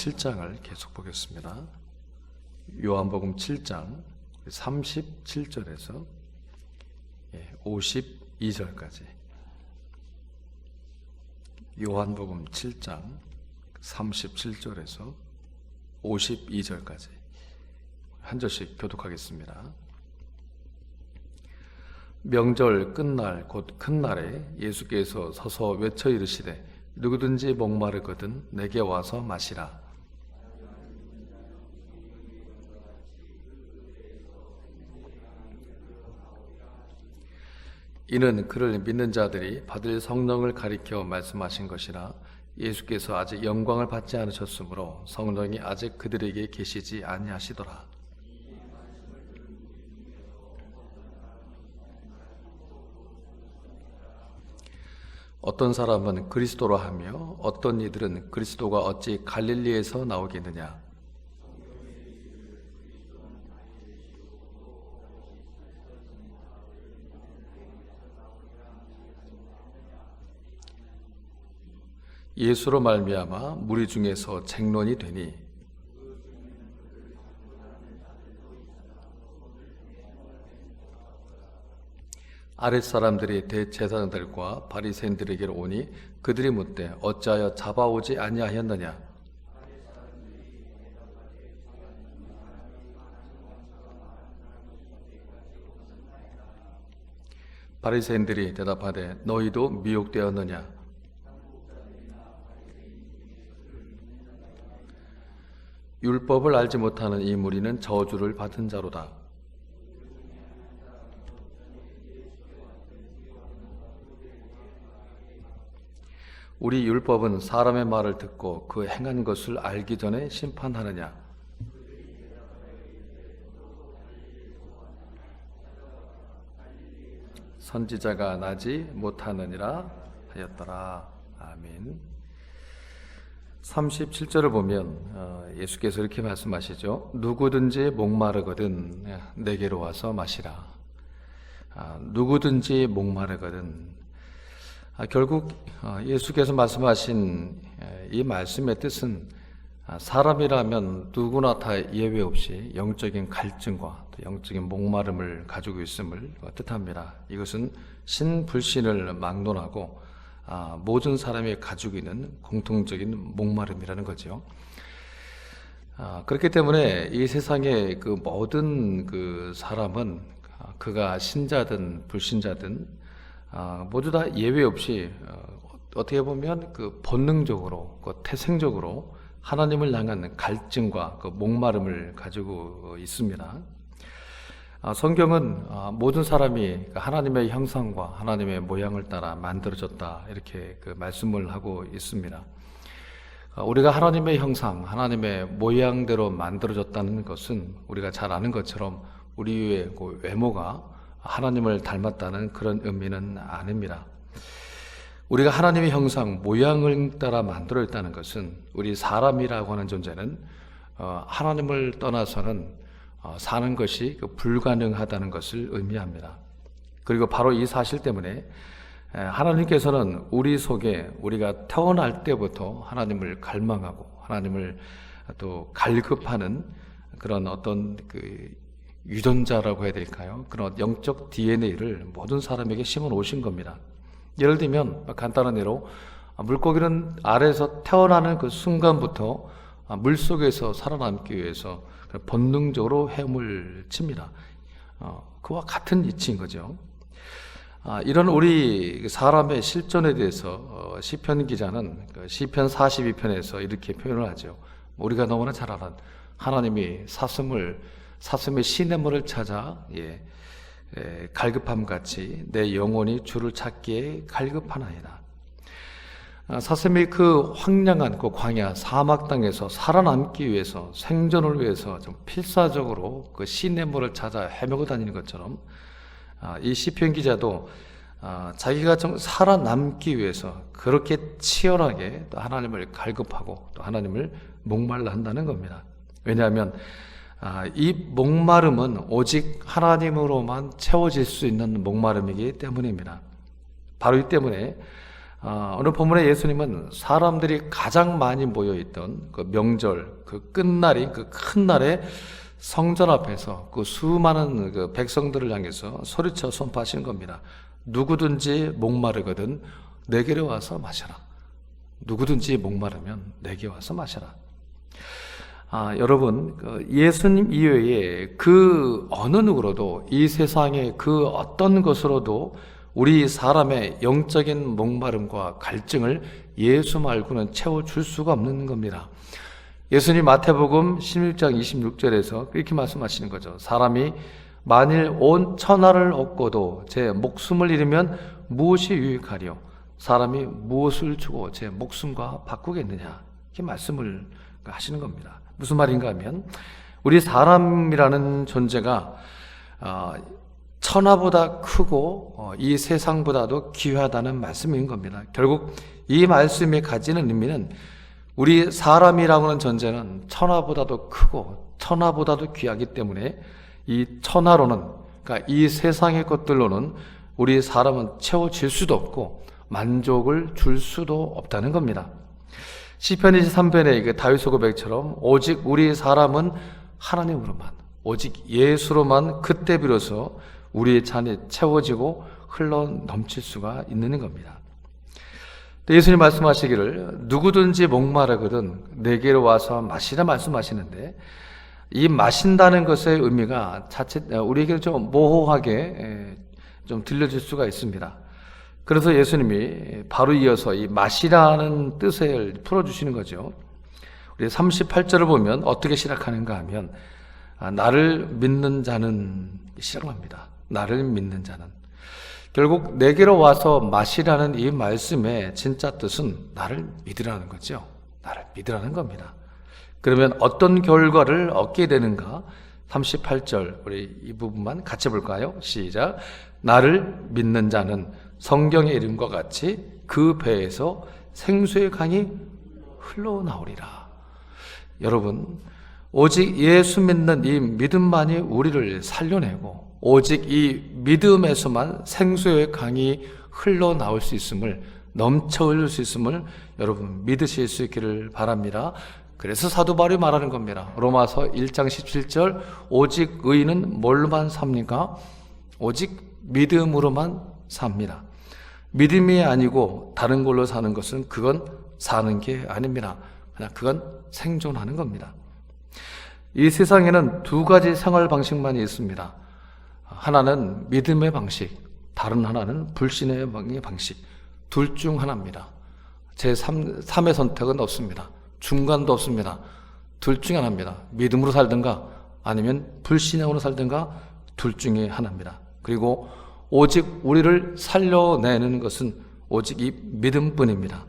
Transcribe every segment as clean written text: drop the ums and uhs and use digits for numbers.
7장을 계속 보겠습니다. 요한복음 7장 37절에서 52절까지. 요한복음 7장 37절에서 52절까지 한 절씩 교독하겠습니다. 명절 끝날 곧 큰 날에 예수께서 서서 외쳐 이르시되 누구든지 목마르거든 내게 와서 마시라. 이는 그를 믿는 자들이 받을 성령을 가리켜 말씀하신 것이라. 예수께서 아직 영광을 받지 않으셨으므로 성령이 아직 그들에게 계시지 아니하시더라. 어떤 사람은 그리스도라 하며 어떤 이들은 그리스도가 어찌 갈릴리에서 나오겠느냐. 예수로 말미암아 무리 중에서 쟁론이 되니 아랫사람들이 대제사장들과 바리새인들에게로 오니 그들이 묻되 어찌하여 잡아오지 아니하였느냐. 바리새인들이 대답하되 너희도 미혹되었느냐. 율법을 알지 못하는 이 무리는 저주를 받은 자로다. 우리 율법은 사람의 말을 듣고 그 행한 것을 알기 전에 심판하느냐. 선지자가 나지 못하느니라 하였더라. 아멘. 37절을 보면 예수께서 이렇게 말씀하시죠. 누구든지 목마르거든 내게로 와서 마시라. 누구든지 목마르거든. 결국 예수께서 말씀하신 이 말씀의 뜻은 사람이라면 누구나 다 예외 없이 영적인 갈증과 영적인 목마름을 가지고 있음을 뜻합니다. 이것은 신불신을 막론하고 모든 사람이 가지고 있는 공통적인 목마름이라는 거죠. 그렇기 때문에 이 세상의 그 모든 그 사람은 그가 신자든 불신자든 모두 다 예외 없이 어떻게 보면 그 본능적으로 그 태생적으로 하나님을 향한 갈증과 그 목마름을 가지고 있습니다. 성경은 모든 사람이 하나님의 형상과 하나님의 모양을 따라 만들어졌다 이렇게 그 말씀을 하고 있습니다. 우리가 하나님의 형상, 하나님의 모양대로 만들어졌다는 것은 우리가 잘 아는 것처럼 우리의 그 외모가 하나님을 닮았다는 그런 의미는 아닙니다. 우리가 하나님의 형상, 모양을 따라 만들어졌다는 것은 우리 사람이라고 하는 존재는 하나님을 떠나서는 사는 것이 불가능하다는 것을 의미합니다. 그리고 바로 이 사실 때문에 하나님께서는 우리 속에 우리가 태어날 때부터 하나님을 갈망하고 하나님을 또 갈급하는 그런 어떤 그 유전자라고 해야 될까요? 그런 영적 DNA를 모든 사람에게 심어 놓으신 겁니다. 예를 들면 간단한 예로 물고기는 알에서 태어나는 그 순간부터 물속에서 살아남기 위해서 본능적으로 헤엄을 칩니다. 그와 같은 이치인 거죠. 이런 우리 사람의 실존에 대해서 시편 기자는 시편 42편에서 이렇게 표현을 하죠. 우리가 너무나 잘 아는 하나님이 사슴의 시냇물을 찾아 갈급함 같이 내 영혼이 주를 찾기에 갈급하나이다. 사슴이 그 황량한 그 광야 사막 땅에서 살아남기 위해서 생존을 위해서 좀 필사적으로 그 시냇물을 찾아 헤매고 다니는 것처럼 이 시편 기자도 자기가 좀 살아남기 위해서 그렇게 치열하게 또 하나님을 갈급하고 또 하나님을 목말라 한다는 겁니다. 왜냐하면 이 목마름은 오직 하나님으로만 채워질 수 있는 목마름이기 때문입니다. 바로 이 때문에 오늘 본문에 예수님은 사람들이 가장 많이 모여있던 그 명절, 그 끝날이, 그 큰 날에 성전 앞에서 그 수많은 그 백성들을 향해서 소리쳐 선포하시는 겁니다. 누구든지 목마르거든 내게로 와서 마셔라. 누구든지 목마르면 내게 와서 마셔라. 여러분, 예수님 이외에 그 어느 누구로도 이 세상의 그 어떤 것으로도 우리 사람의 영적인 목마름과 갈증을 예수 말고는 채워줄 수가 없는 겁니다. 예수님 마태복음 16장 26절에서 이렇게 말씀하시는 거죠. 사람이 만일 온 천하를 얻고도 제 목숨을 잃으면 무엇이 유익하리요? 사람이 무엇을 주고 제 목숨과 바꾸겠느냐? 이렇게 말씀을 하시는 겁니다. 무슨 말인가 하면 우리 사람이라는 존재가 천하보다 크고 이 세상보다도 귀하다는 말씀인 겁니다. 결국 이 말씀이 가지는 의미는 우리 사람이라고 하는 존재는 천하보다도 크고 천하보다도 귀하기 때문에 이 천하로는, 그러니까 이 세상의 것들로는 우리 사람은 채워질 수도 없고 만족을 줄 수도 없다는 겁니다. 시편 23편의 그 다윗의 고백처럼 오직 우리 사람은 하나님으로만, 오직 예수로만 그때 비로소 우리의 잔이 채워지고 흘러 넘칠 수가 있는 겁니다. 예수님 말씀하시기를 누구든지 목마르거든 내게로 와서 마시라 말씀하시는데, 이 마신다는 것의 의미가 자칫 우리에게 좀 모호하게 좀 들려질 수가 있습니다. 그래서 예수님이 바로 이어서 이 마시라는 뜻을 풀어주시는 거죠. 우리 38절을 보면 어떻게 시작하는가 하면 나를 믿는 자는 시작합니다. 나를 믿는 자는. 결국 내게로 와서 마시라는 이 말씀의 진짜 뜻은 나를 믿으라는 거죠. 나를 믿으라는 겁니다. 그러면 어떤 결과를 얻게 되는가? 38절 우리 이 부분만 같이 볼까요? 시작. 나를 믿는 자는 성경의 이름과 같이 그 배에서 생수의 강이 흘러나오리라. 여러분, 오직 예수 믿는 이 믿음만이 우리를 살려내고 오직 이 믿음에서만 생수의 강이 흘러나올 수 있음을, 넘쳐 흘릴 수 있음을 여러분 믿으실 수 있기를 바랍니다. 그래서 사도 바울이 말하는 겁니다. 로마서 1장 17절 오직 의인은 뭘로만 삽니까? 오직 믿음으로만 삽니다. 믿음이 아니고 다른 걸로 사는 것은 그건 사는 게 아닙니다. 그냥 그건 생존하는 겁니다. 이 세상에는 두 가지 생활 방식만이 있습니다. 하나는 믿음의 방식, 다른 하나는 불신의 방식. 둘 중 하나입니다. 제3의 선택은 없습니다. 중간도 없습니다. 둘 중에 하나입니다. 믿음으로 살든가 아니면 불신앙으로 살든가 둘 중에 하나입니다. 그리고 오직 우리를 살려내는 것은 오직 이 믿음뿐입니다.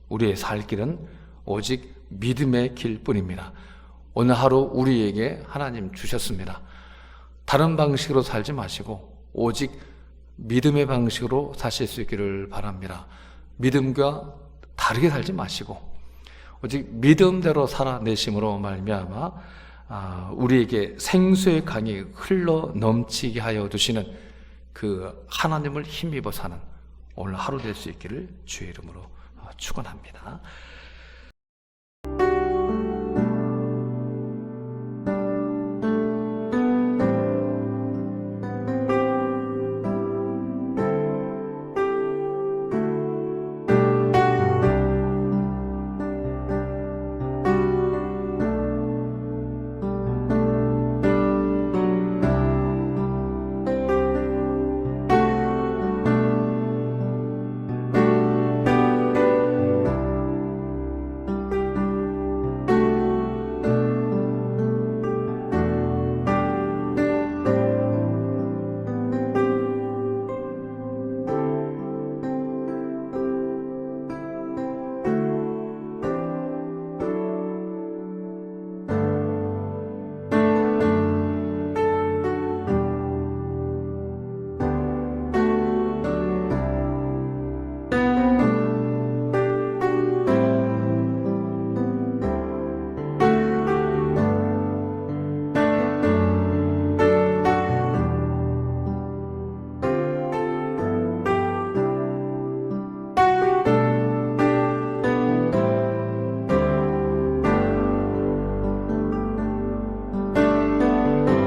우리의 살 길은 오직 믿음의 길뿐입니다. 오늘 하루 우리에게 하나님 주셨습니다. 다른 방식으로 살지 마시고 오직 믿음의 방식으로 사실 수 있기를 바랍니다. 믿음과 다르게 살지 마시고 오직 믿음대로 살아내심으로 말미암아 우리에게 생수의 강이 흘러 넘치게 하여 두시는 그 하나님을 힘입어 사는 오늘 하루 될 수 있기를 주의 이름으로 축원합니다.